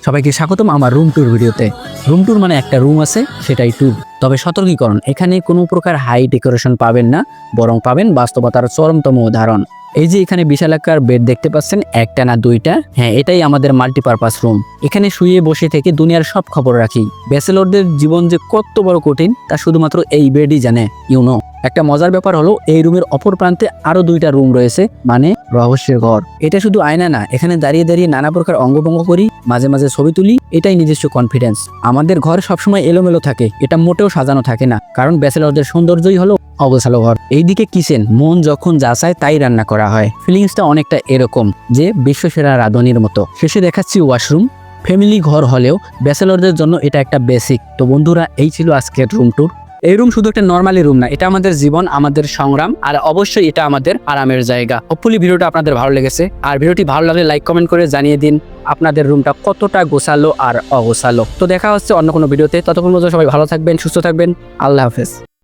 সবাইকে স্বাগতম আমার রুম ট্যুর ভিডিওতে। রুম ট্যুর মানে একটা রুম আছে সেটাই ট্যুর। তবে সতর্কীকরণ, এখানে কোনো প্রকার হাই ডেকোরেশন পাবেন না, বরং পাবেন বাস্তবতার চরমতম উদাহরণ। এই যে এখানে বিশাল আকার বেড দেখতে পাচ্ছেন, একটা না দুইটা, হ্যাঁ এটাই আমাদের মাল্টিপারপাস রুম। এখানে শুয়ে বসে থেকে দুনিয়ার সব খবর রাখি। ব্যাচেলরদের জীবন যে কত বড় কঠিন তা শুধুমাত্র এই বেডই জানে, ইউনো। একটা মজার ব্যাপার হলো এই রুমের অপর প্রান্তে আরো দুইটা রুম রয়েছে, মানে রহস্যের ঘর। এটা শুধু আয়না না, এখানে দাঁড়িয়ে দাঁড়িয়ে নানা প্রকার অঙ্গভঙ্গ করি, মাঝে মাঝে ছবি তুলি, এটাই নিজস্ব কনফিডেন্স। আমাদের ঘর সবসময় এলোমেলো থাকে, এটা মোটেও সাজানো থাকে না, কারণ ব্যাচেলরদের সৌন্দর্যই হলো অগোছালো ঘর। এইদিকে কিচেন, মন যখন যা চায় তাই রান্না করা হয়। ফিলিংসটা অনেকটা এরকম যে বিশ্বসেরা রাঁধুনির মতো। শেষে দেখাচ্ছি ওয়াশরুম। ফ্যামিলি ঘর হলেও ব্যাচেলরদের জন্য এটা একটা বেসিক। তো বন্ধুরা, এই ছিল আজকের রুম ট্যুর। এই রুম শুধু একটা নর্মালি রুম না, এটা আমাদের জীবন, আমাদের সংগ্রাম, আর অবশ্যই এটা আমাদের আরামের জায়গা। হোপফুলি ভিডিওটা আপনাদের ভালো লেগেছে, আর ভিডিওটি ভালো লাগলে লাইক কমেন্ট করে জানিয়ে দিন আপনাদের রুমটা কতটা গোছালো আর অগোছালো। তো দেখা হচ্ছে অন্য কোনো ভিডিওতে। ততক্ষণ পর্যন্ত সবাই ভালো থাকবেন, সুস্থ থাকবেন। আল্লাহ হাফেজ।